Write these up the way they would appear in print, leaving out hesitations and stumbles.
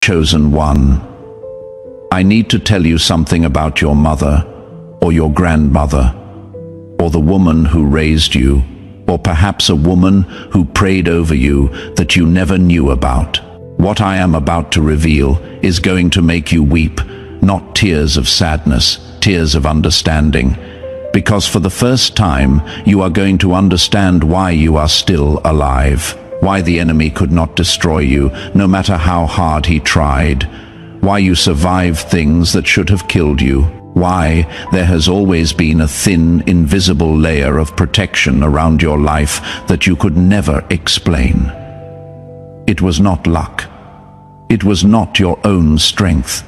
Chosen one, I need to tell you something about your mother, or your grandmother, or the woman who raised you, or perhaps a woman who prayed over you that you never knew about. What I am about to reveal is going to make you weep, not tears of sadness, tears of understanding, because for the first time you are going to understand why you are still alive, why the enemy could not destroy you, no matter how hard he tried, why you survived things that should have killed you, why there has always been a thin, invisible layer of protection around your life that you could never explain. It was not luck. It was not your own strength.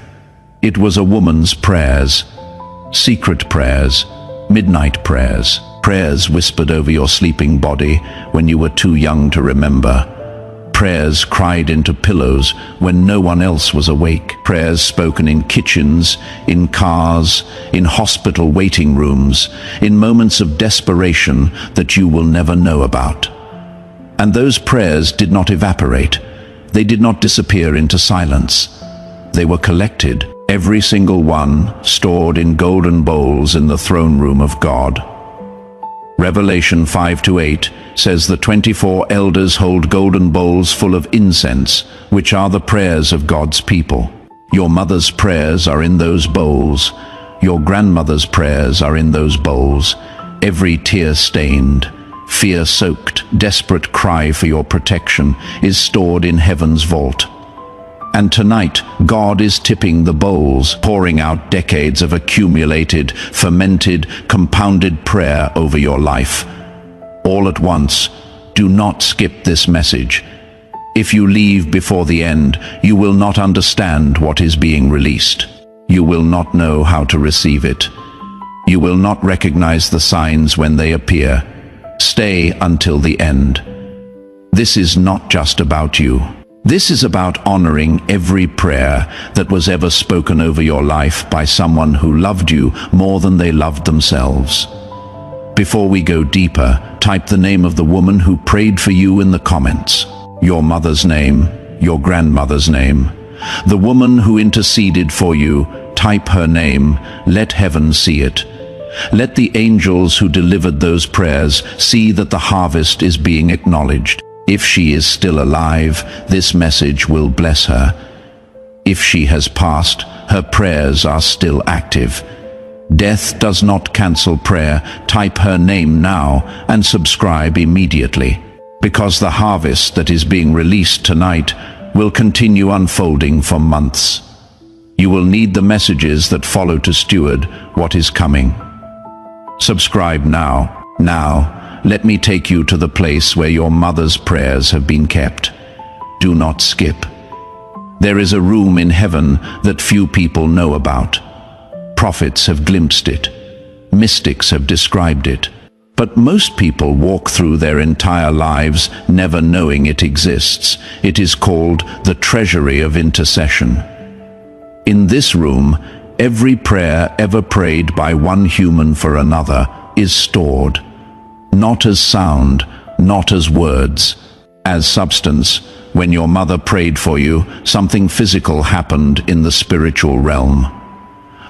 It was a woman's prayers, secret prayers, midnight prayers, prayers whispered over your sleeping body when you were too young to remember. Prayers cried into pillows when no one else was awake. Prayers spoken in kitchens, in cars, in hospital waiting rooms, in moments of desperation that you will never know about. And those prayers did not evaporate. They did not disappear into silence. They were collected, every single one stored in golden bowls in the throne room of God. Revelation 5-8 says the 24 elders hold golden bowls full of incense, which are the prayers of God's people. Your mother's prayers are in those bowls. Your grandmother's prayers are in those bowls. Every tear-stained, fear-soaked, desperate cry for your protection is stored in heaven's vault. And tonight, God is tipping the bowls, pouring out decades of accumulated, fermented, compounded prayer over your life. All at once. Do not skip this message. If you leave before the end, you will not understand what is being released. You will not know how to receive it. You will not recognize the signs when they appear. Stay until the end. This is not just about you. This is about honoring every prayer that was ever spoken over your life by someone who loved you more than they loved themselves. Before we go deeper, type the name of the woman who prayed for you in the comments. Your mother's name, your grandmother's name. The woman who interceded for you, type her name. Let heaven see it. Let the angels who delivered those prayers see that the harvest is being acknowledged. If she is still alive, this message will bless her. If she has passed, her prayers are still active. Death does not cancel prayer. Type her name now and subscribe immediately, because the harvest that is being released tonight will continue unfolding for months. You will need the messages that follow to steward what is coming. Subscribe now. Now, let me take you to the place where your mother's prayers have been kept. Do not skip. There is a room in heaven that few people know about. Prophets have glimpsed it. Mystics have described it. But most people walk through their entire lives never knowing it exists. It is called the treasury of intercession. In this room, every prayer ever prayed by one human for another is stored. Not as sound, not as words, as substance. When your mother prayed for you, something physical happened in the spiritual realm.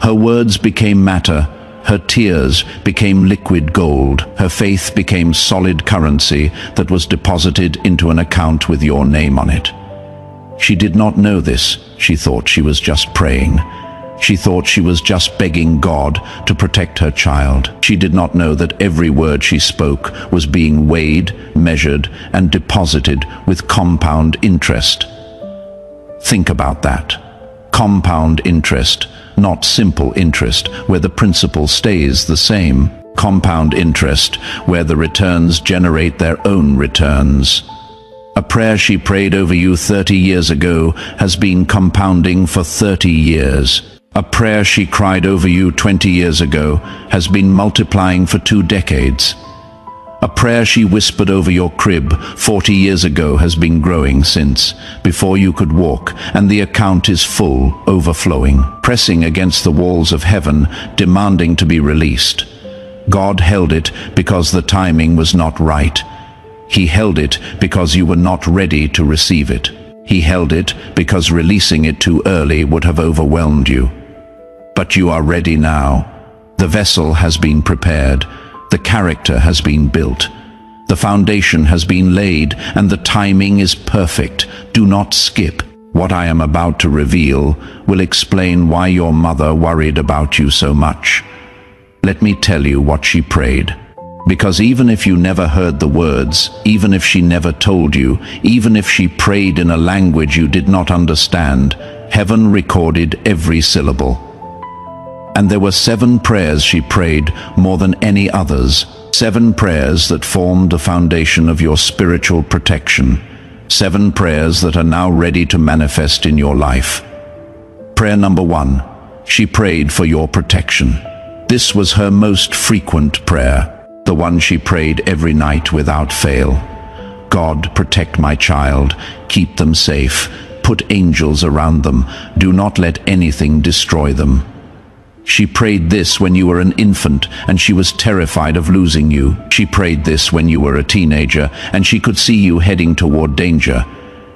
Her words became matter, her tears became liquid gold, her faith became solid currency that was deposited into an account with your name on it. She did not know this. She thought she was just praying. She thought she was just begging God to protect her child. She did not know that every word she spoke was being weighed, measured, and deposited with compound interest. Think about that. Compound interest, not simple interest, where the principal stays the same. Compound interest, where the returns generate their own returns. A prayer she prayed over you 30 years ago has been compounding for 30 years. A prayer she cried over you 20 years ago has been multiplying for 2 decades. A prayer she whispered over your crib 40 years ago has been growing since, before you could walk, and the account is full, overflowing, pressing against the walls of heaven, demanding to be released. God held it because the timing was not right. He held it because you were not ready to receive it. He held it because releasing it too early would have overwhelmed you. But you are ready now. The vessel has been prepared. The character has been built. The foundation has been laid, and the timing is perfect. Do not skip. What I am about to reveal will explain why your mother worried about you so much. Let me tell you what she prayed. Because even if you never heard the words, even if she never told you, even if she prayed in a language you did not understand, heaven recorded every syllable. And there were 7 prayers she prayed, more than any others. 7 prayers that formed the foundation of your spiritual protection. 7 prayers that are now ready to manifest in your life. Prayer number 1. She prayed for your protection. This was her most frequent prayer. The one she prayed every night without fail. God, protect my child, keep them safe, put angels around them, do not let anything destroy them. She prayed this when you were an infant and she was terrified of losing you. She prayed this when you were a teenager and she could see you heading toward danger.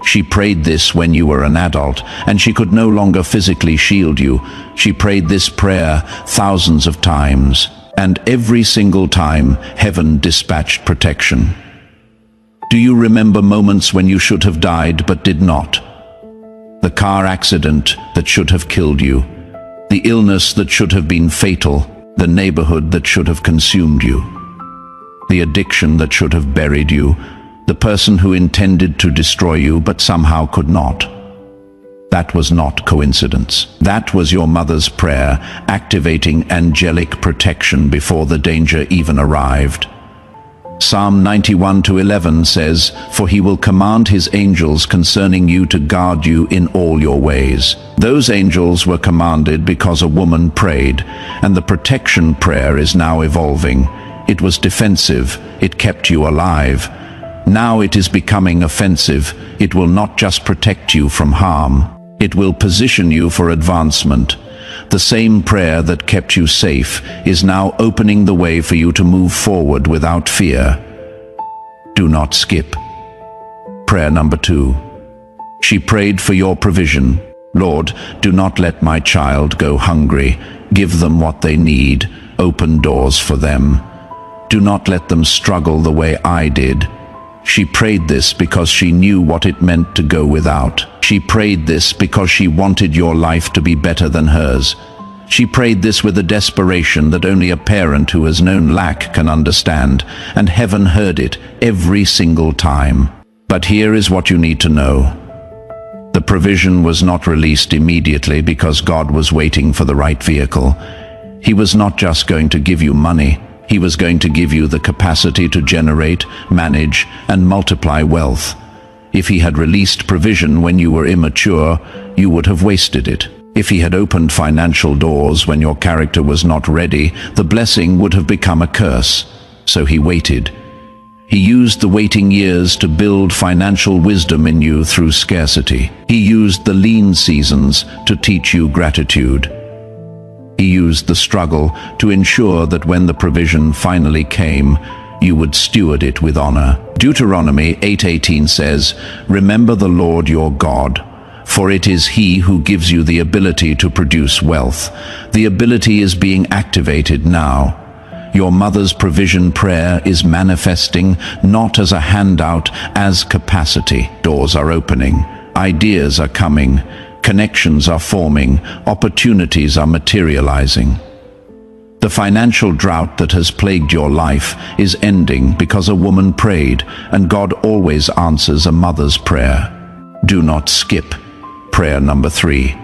She prayed this when you were an adult and she could no longer physically shield you. She prayed this prayer thousands of times. And every single time, heaven dispatched protection. Do you remember moments when you should have died but did not? The car accident that should have killed you. The illness that should have been fatal. The neighborhood that should have consumed you. The addiction that should have buried you. The person who intended to destroy you but somehow could not. That was not coincidence. That was your mother's prayer, activating angelic protection before the danger even arrived. Psalm 91:11 says, "For he will command his angels concerning you to guard you in all your ways." Those angels were commanded because a woman prayed, and the protection prayer is now evolving. It was defensive, it kept you alive. Now it is becoming offensive. It will not just protect you from harm. It will position you for advancement. The same prayer that kept you safe is now opening the way for you to move forward without fear. Do not skip. Prayer number 2. She prayed for your provision. Lord, do not let my child go hungry. Give them what they need. Open doors for them. Do not let them struggle the way I did. She prayed this because she knew what it meant to go without. She prayed this because she wanted your life to be better than hers. She prayed this with a desperation that only a parent who has known lack can understand, and heaven heard it every single time. But here is what you need to know. The provision was not released immediately because God was waiting for the right vehicle. He was not just going to give you money. He was going to give you the capacity to generate, manage, and multiply wealth. If he had released provision when you were immature, you would have wasted it. If he had opened financial doors when your character was not ready, the blessing would have become a curse. So he waited. He used the waiting years to build financial wisdom in you through scarcity. He used the lean seasons to teach you gratitude. He used the struggle to ensure that when the provision finally came, you would steward it with honor. Deuteronomy 8:18 says, "Remember the Lord your God, for it is he who gives you the ability to produce wealth." The ability is being activated now. Your mother's provision prayer is manifesting not as a handout, as capacity. Doors are opening, ideas are coming, connections are forming, opportunities are materializing. The financial drought that has plagued your life is ending because a woman prayed, and God always answers a mother's prayer. Do not skip. Prayer number 3.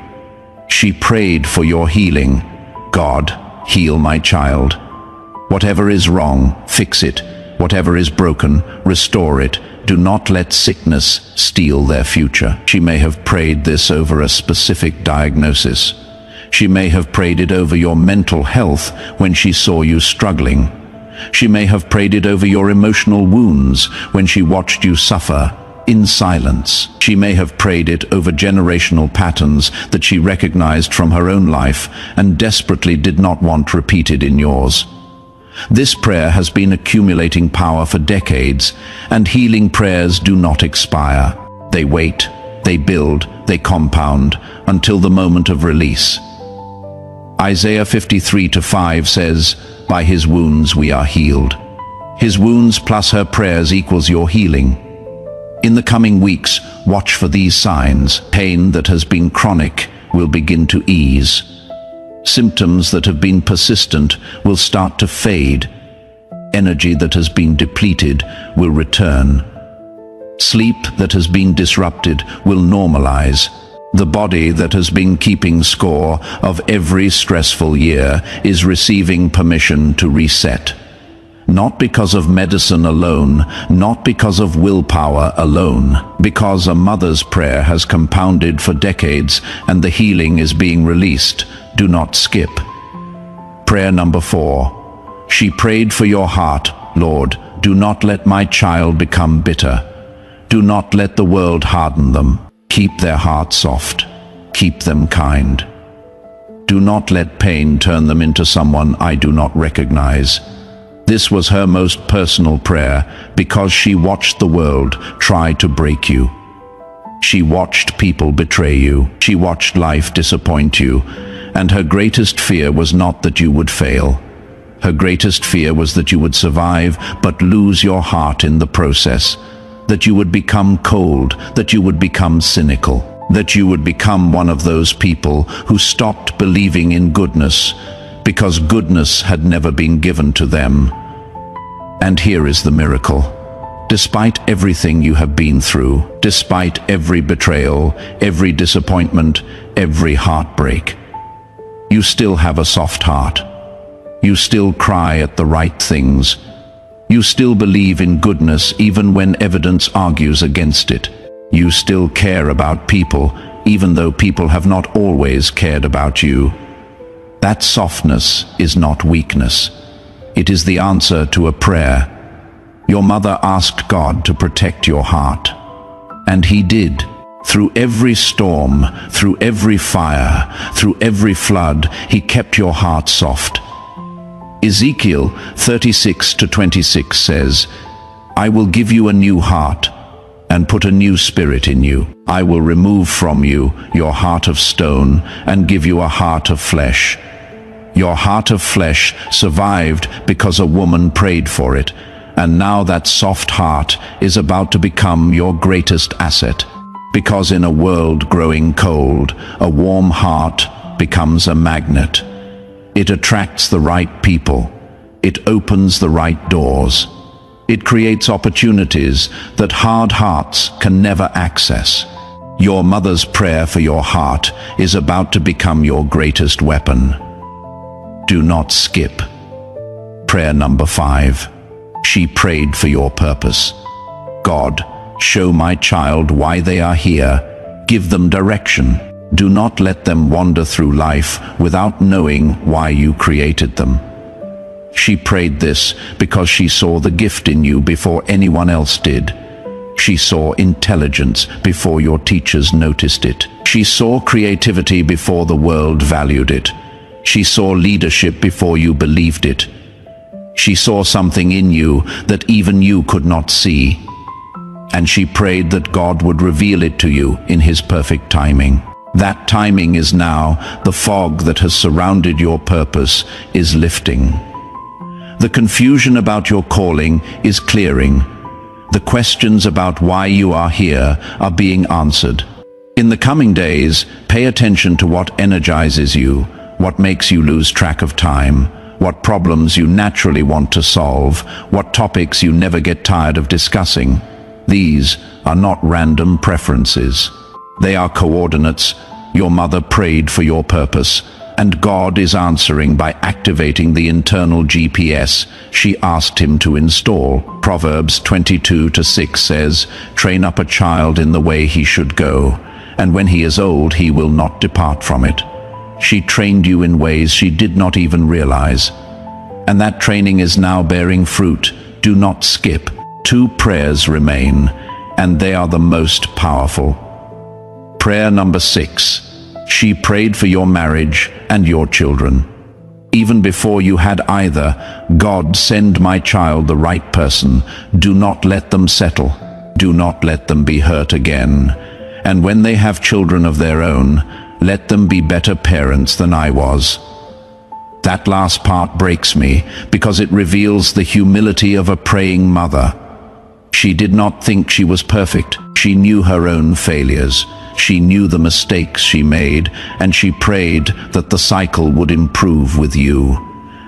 She prayed for your healing. God, heal my child. Whatever is wrong, fix it. Whatever is broken, restore it. Do not let sickness steal their future. She may have prayed this over a specific diagnosis. She may have prayed it over your mental health when she saw you struggling. She may have prayed it over your emotional wounds when she watched you suffer in silence. She may have prayed it over generational patterns that she recognized from her own life and desperately did not want repeated in yours. This prayer has been accumulating power for decades, and healing prayers do not expire. They wait, they build, they compound, until the moment of release. Isaiah 53:5 says, "By his wounds we are healed." His wounds plus her prayers equals your healing. In the coming weeks, watch for these signs. Pain that has been chronic will begin to ease. Symptoms that have been persistent will start to fade. Energy that has been depleted will return. Sleep that has been disrupted will normalize. The body that has been keeping score of every stressful year is receiving permission to reset. Not because of medicine alone, not because of willpower alone, because a mother's prayer has compounded for decades and the healing is being released. Do not skip. Prayer number 4. She prayed for your heart. Lord, do not let my child become bitter. Do not let the world harden them. Keep their heart soft. Keep them kind. Do not let pain turn them into someone I do not recognize. This was her most personal prayer because she watched the world try to break you. She watched people betray you. She watched life disappoint you. And her greatest fear was not that you would fail. Her greatest fear was that you would survive but lose your heart in the process. That you would become cold, that you would become cynical, that you would become one of those people who stopped believing in goodness because goodness had never been given to them. And here is the miracle. Despite everything you have been through, despite every betrayal, every disappointment, every heartbreak, you still have a soft heart. You still cry at the right things. You still believe in goodness even when evidence argues against it. You still care about people even though people have not always cared about you. That softness is not weakness. It is the answer to a prayer. Your mother asked God to protect your heart. And he did. Through every storm, through every fire, through every flood, he kept your heart soft. Ezekiel 36:26 says, "I will give you a new heart and put a new spirit in you. I will remove from you your heart of stone and give you a heart of flesh." Your heart of flesh survived because a woman prayed for it, and now that soft heart is about to become your greatest asset. Because in a world growing cold, a warm heart becomes a magnet. It attracts the right people. It opens the right doors. It creates opportunities that hard hearts can never access. Your mother's prayer for your heart is about to become your greatest weapon. Do not skip. Prayer number 5. She prayed for your purpose. God, show my child why they are here. Give them direction. Do not let them wander through life without knowing why you created them. She prayed this because she saw the gift in you before anyone else did. She saw intelligence before your teachers noticed it. She saw creativity before the world valued it. She saw leadership before you believed it. She saw something in you that even you could not see. And she prayed that God would reveal it to you in his perfect timing. That timing is now. The fog that has surrounded your purpose is lifting. The confusion about your calling is clearing. The questions about why you are here are being answered. In the coming days, pay attention to what energizes you, what makes you lose track of time, what problems you naturally want to solve, what topics you never get tired of discussing. These are not random preferences. They are coordinates. Your mother prayed for your purpose, and God is answering by activating the internal GPS she asked him to install. Proverbs 22:6 says, "Train up a child in the way he should go, and when he is old he will not depart from it." She trained you in ways she did not even realize. And that training is now bearing fruit. Do not skip. 2 prayers remain, and they are the most powerful. Prayer number 6. She prayed for your marriage and your children. Even before you had either, God, send my child the right person. Do not let them settle. Do not let them be hurt again. And when they have children of their own, let them be better parents than I was. That last part breaks me because it reveals the humility of a praying mother. She did not think she was perfect. She knew her own failures. She knew the mistakes she made, and she prayed that the cycle would improve with you,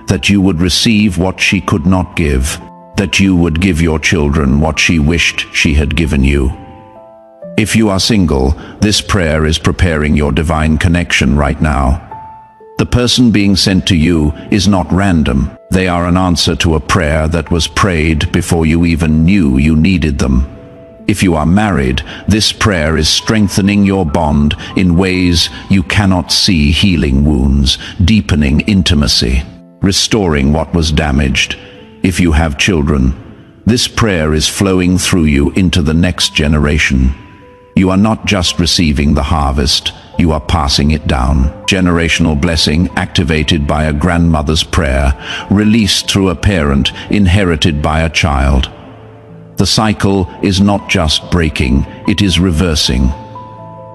that you would receive what she could not give, that you would give your children what she wished she had given you. If you are single, this prayer is preparing your divine connection right now. The person being sent to you is not random. They are an answer to a prayer that was prayed before you even knew you needed them. If you are married, this prayer is strengthening your bond in ways you cannot see, healing wounds, deepening intimacy, restoring what was damaged. If you have children, this prayer is flowing through you into the next generation. You are not just receiving the harvest, you are passing it down. Generational blessing activated by a grandmother's prayer, released through a parent, inherited by a child. The cycle is not just breaking, it is reversing.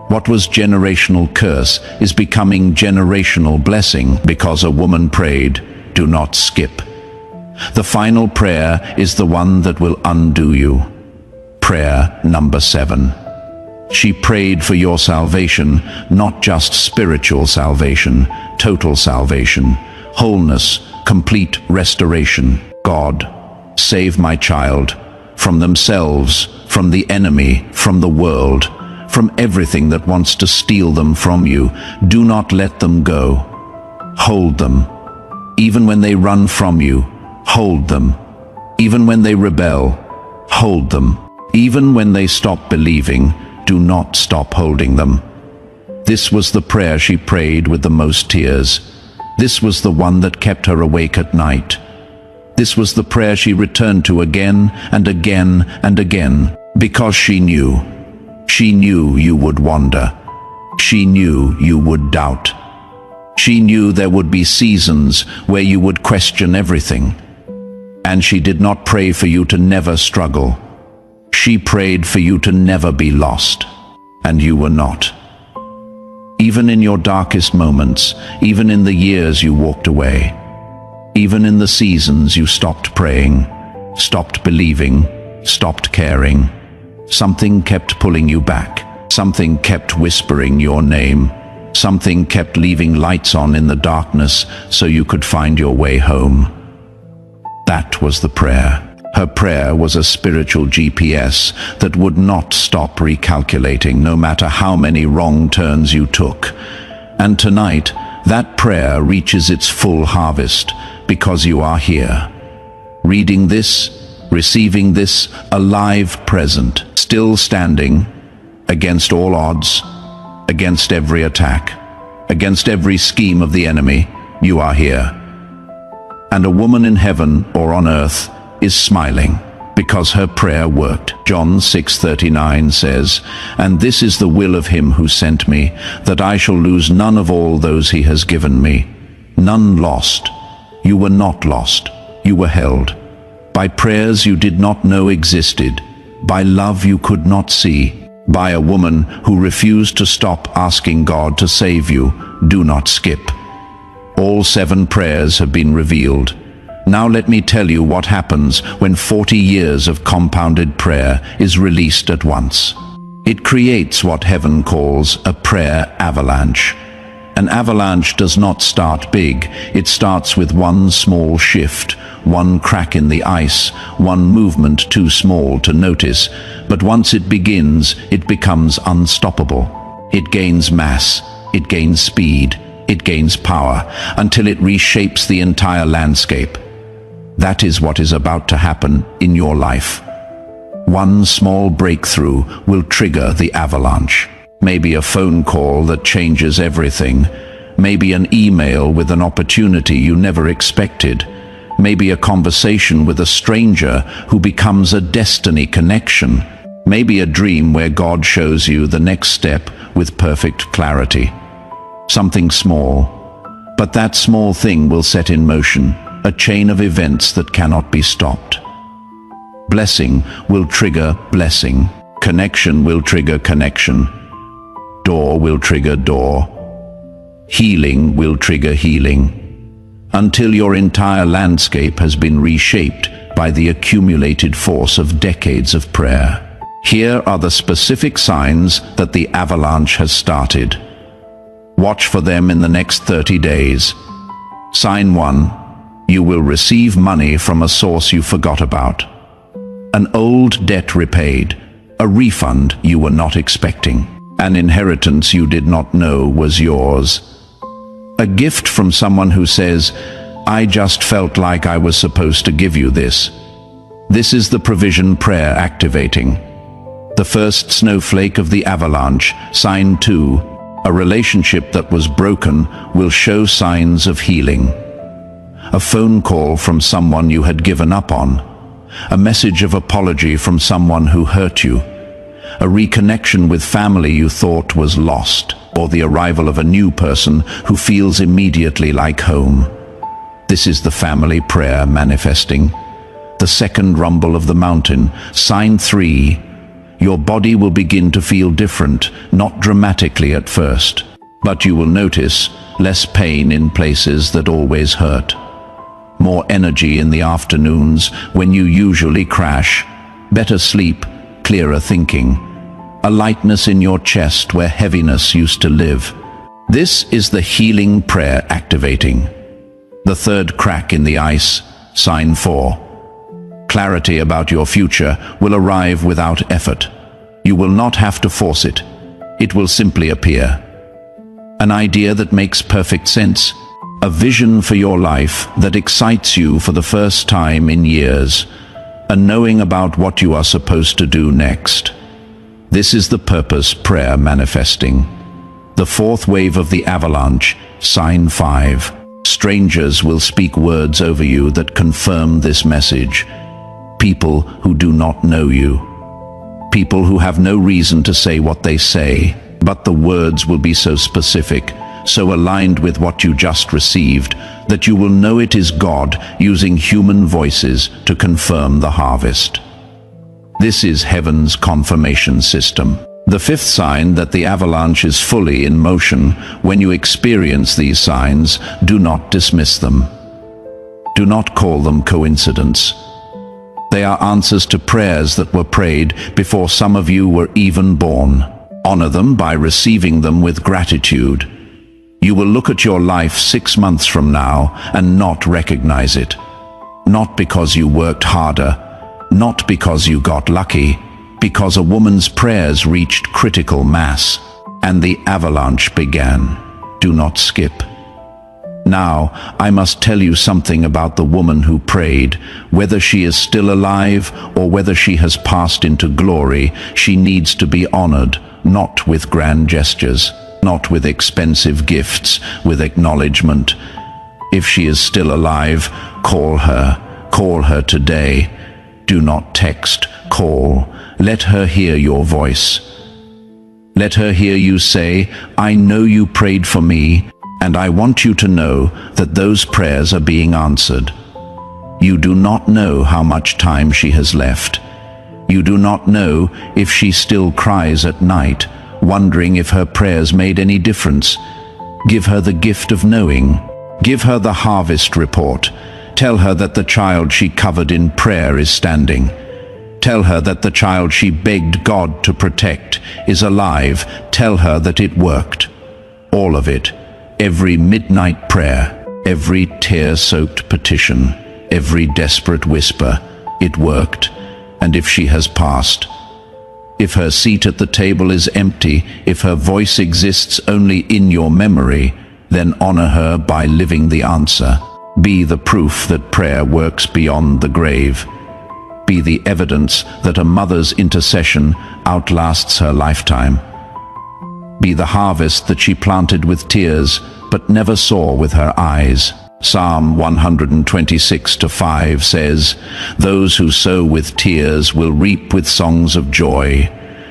What was generational curse is becoming generational blessing because a woman prayed. Do not skip. The final prayer is the one that will undo you. Prayer number 7. She prayed for your salvation, not just spiritual salvation, total salvation, wholeness, complete restoration. God, save my child from themselves, from the enemy, from the world, from everything that wants to steal them from you. Do not let them go. Hold them. Even when they run from you, hold them. Even when they rebel, hold them. Even when they stop believing, do not stop holding them. This was the prayer she prayed with the most tears. This was the one that kept her awake at night. This was the prayer she returned to again and again and again, because she knew. She knew you would wander. She knew you would doubt. She knew there would be seasons where you would question everything. And she did not pray for you to never struggle. She prayed for you to never be lost, and you were not. Even in your darkest moments, even in the years you walked away, even in the seasons you stopped praying, stopped believing, stopped caring, something kept pulling you back. Something kept whispering your name. Something kept leaving lights on in the darkness so you could find your way home. That was the prayer. Her prayer was a spiritual GPS that would not stop recalculating no matter how many wrong turns you took. And tonight, that prayer reaches its full harvest because you are here. Reading this, receiving this, alive, present, still standing, against all odds, against every attack, against every scheme of the enemy, you are here. And a woman in heaven or on earth is smiling because her prayer worked. John 6:39 says, "And this is the will of him who sent me, that I shall lose none of all those he has given me." None lost. You were not lost. You were held. By prayers you did not know existed. By love you could not see. By a woman who refused to stop asking God to save you. Do not skip. All 7 prayers have been revealed. Now let me tell you what happens when 40 years of compounded prayer is released at once. It creates what heaven calls a prayer avalanche. An avalanche does not start big. It starts with one small shift, one crack in the ice, one movement too small to notice. But once it begins, it becomes unstoppable. It gains mass, it gains speed, it gains power, until it reshapes the entire landscape. That is what is about to happen in your life. One small breakthrough will trigger the avalanche. Maybe a phone call that changes everything. Maybe an email with an opportunity you never expected. Maybe a conversation with a stranger who becomes a destiny connection. Maybe a dream where God shows you the next step with perfect clarity. Something small, but that small thing will set in motion a chain of events that cannot be stopped. Blessing will trigger blessing. Connection will trigger connection. Door will trigger door. Healing will trigger healing, until your entire landscape has been reshaped by the accumulated force of decades of prayer. Here are the specific signs that the avalanche has started. Watch for them in the next 30 days. Sign 1. You will receive money from a source you forgot about. An old debt repaid, a refund you were not expecting, an inheritance you did not know was yours. A gift from someone who says, "I just felt like I was supposed to give you this." This is the provision prayer activating. The first snowflake of the avalanche, sign 2. A relationship that was broken will show signs of healing. A phone call from someone you had given up on. A message of apology from someone who hurt you. A reconnection with family you thought was lost, or the arrival of a new person who feels immediately like home. This is the family prayer manifesting. The second rumble of the mountain, sign 3. Your body will begin to feel different, not dramatically at first, but you will notice less pain in places that always hurt. More energy in the afternoons when you usually crash. Better sleep, clearer thinking. A lightness in your chest where heaviness used to live. This is the healing prayer activating. The third crack in the ice, sign 4. Clarity about your future will arrive without effort. You will not have to force it. It will simply appear. An idea that makes perfect sense. A vision for your life that excites you for the first time in years. A knowing about what you are supposed to do next. This is the purpose prayer manifesting. The fourth wave of the avalanche, sign 5. Strangers will speak words over you that confirm this message. People who do not know you. People who have no reason to say what they say, but the words will be so specific, so aligned with what you just received, that you will know it is God using human voices to confirm the harvest. This is heaven's confirmation system. The fifth sign that the avalanche is fully in motion. When you experience these signs, do not dismiss them. Do not call them coincidence. They are answers to prayers that were prayed before some of you were even born. Honor them by receiving them with gratitude. You will look at your life 6 months from now and not recognize it. Not because you worked harder, not because you got lucky, because a woman's prayers reached critical mass, and the avalanche began. Do not skip. Now, I must tell you something about the woman who prayed. Whether she is still alive or whether she has passed into glory, she needs to be honored, not with grand gestures, not with expensive gifts, with acknowledgement. If she is still alive, call her today. Do not text, call. Let her hear your voice. Let her hear you say, "I know you prayed for me, and I want you to know that those prayers are being answered." You do not know how much time she has left. You do not know if she still cries at night, wondering if her prayers made any difference. Give her the gift of knowing. Give her the harvest report. Tell her that the child she covered in prayer is standing. Tell her that the child she begged God to protect is alive. Tell her that it worked. All of it. Every midnight prayer, every tear-soaked petition, every desperate whisper. It worked. And if she has passed, if her seat at the table is empty, if her voice exists only in your memory, then honor her by living the answer. Be the proof that prayer works beyond the grave. Be the evidence that a mother's intercession outlasts her lifetime. Be the harvest that she planted with tears, but never saw with her eyes. Psalm 126:5 says, "Those who sow with tears will reap with songs of joy."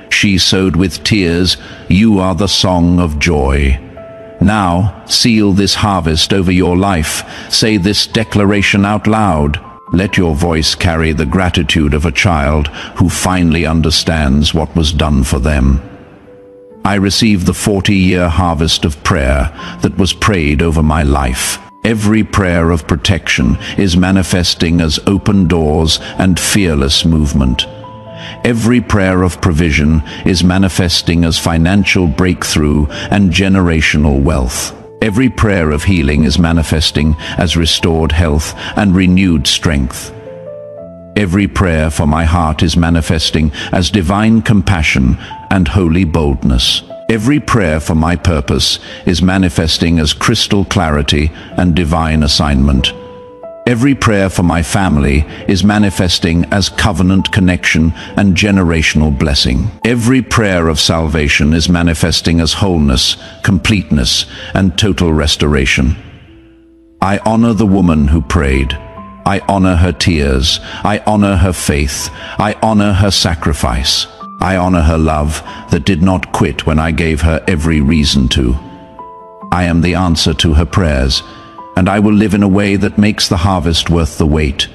She sowed with tears, you are the song of joy. Now, seal this harvest over your life. Say this declaration out loud. Let your voice carry the gratitude of a child who finally understands what was done for them. I receive the 40-year harvest of prayer that was prayed over my life. Every prayer of protection is manifesting as open doors and fearless movement. Every prayer of provision is manifesting as financial breakthrough and generational wealth. Every prayer of healing is manifesting as restored health and renewed strength. Every prayer for my heart is manifesting as divine compassion and holy boldness. Every prayer for my purpose is manifesting as crystal clarity and divine assignment. Every prayer for my family is manifesting as covenant connection and generational blessing. Every prayer of salvation is manifesting as wholeness, completeness, and total restoration. I honor the woman who prayed. I honor her tears. I honor her faith. I honor her sacrifice. I honor her love that did not quit when I gave her every reason to. I am the answer to her prayers, and I will live in a way that makes the harvest worth the wait.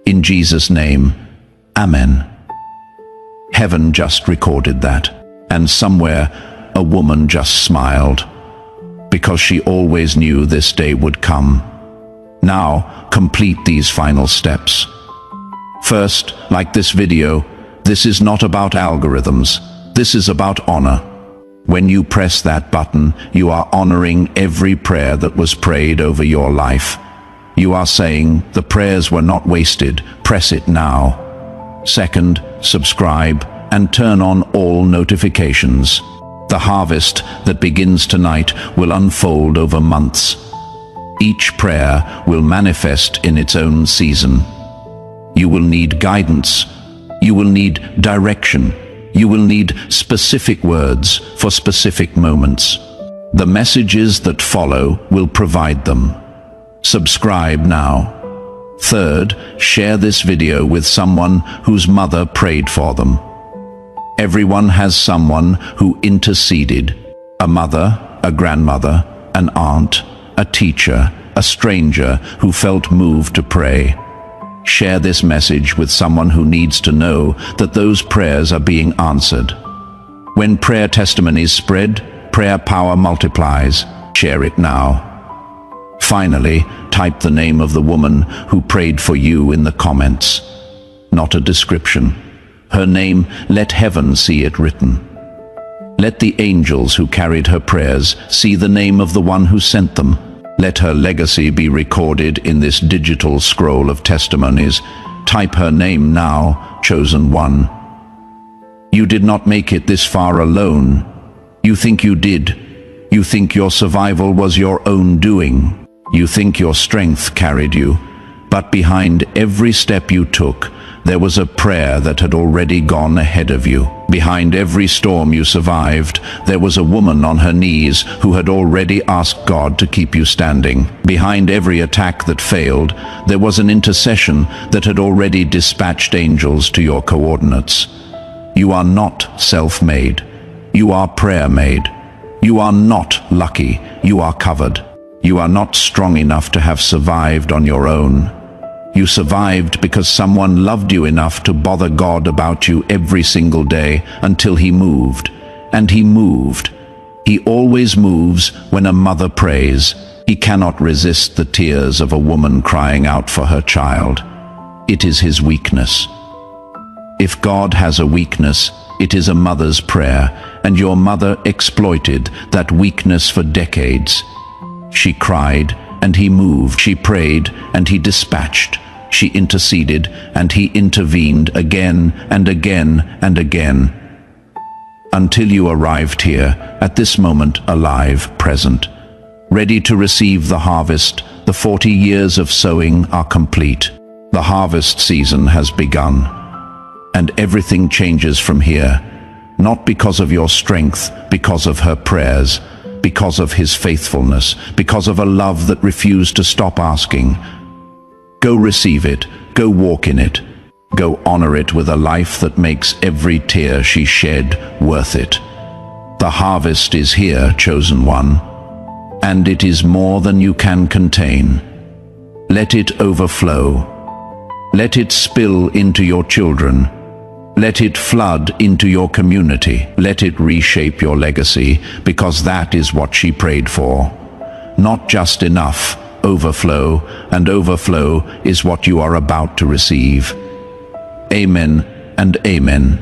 In Jesus' name, Amen. Heaven just recorded that, and somewhere a woman just smiled, because she always knew this day would come. Now, complete these final steps. First, like this video, this is not about algorithms. This is about honor. When you press that button, you are honoring every prayer that was prayed over your life. You are saying, the prayers were not wasted. Press it now. Second, subscribe and turn on all notifications. The harvest that begins tonight will unfold over months. Each prayer will manifest in its own season. You will need guidance. You will need direction. You will need specific words for specific moments. The messages that follow will provide them. Subscribe now. Third, share this video with someone whose mother prayed for them. Everyone has someone who interceded. A mother, a grandmother, an aunt, a teacher, a stranger who felt moved to pray. Share this message with someone who needs to know that those prayers are being answered. When prayer testimonies spread, prayer power multiplies. Share it now. Finally, type the name of the woman who prayed for you in the comments. Not a description. Her name, let heaven see it written. Let the angels who carried her prayers see the name of the one who sent them. Let her legacy be recorded in this digital scroll of testimonies. Type her name now, chosen one. You did not make it this far alone. You think you did. You think your survival was your own doing. You think your strength carried you. But behind every step you took, there was a prayer that had already gone ahead of you. Behind every storm you survived, there was a woman on her knees who had already asked God to keep you standing. Behind every attack that failed, there was an intercession that had already dispatched angels to your coordinates. You are not self-made. You are prayer-made. You are not lucky. You are covered. You are not strong enough to have survived on your own. You survived because someone loved you enough to bother God about you every single day until He moved. And He moved. He always moves when a mother prays. He cannot resist the tears of a woman crying out for her child. It is His weakness. If God has a weakness, it is a mother's prayer, and your mother exploited that weakness for decades. She cried, and He moved. She prayed, and He dispatched. She interceded, and He intervened again and again and again. Until you arrived here, at this moment, alive, present, ready to receive the harvest. The 40 years of sowing are complete. The harvest season has begun. And everything changes from here, not because of your strength, because of her prayers, because of His faithfulness, because of a love that refused to stop asking. Go receive it, go walk in it, go honor it with a life that makes every tear she shed worth it. The harvest is here, chosen one, and it is more than you can contain. Let it overflow. Let it spill into your children, Let it flood into your community. Let it reshape your legacy, because that is what she prayed for. Not just enough, overflow, and overflow is what you are about to receive. Amen and amen.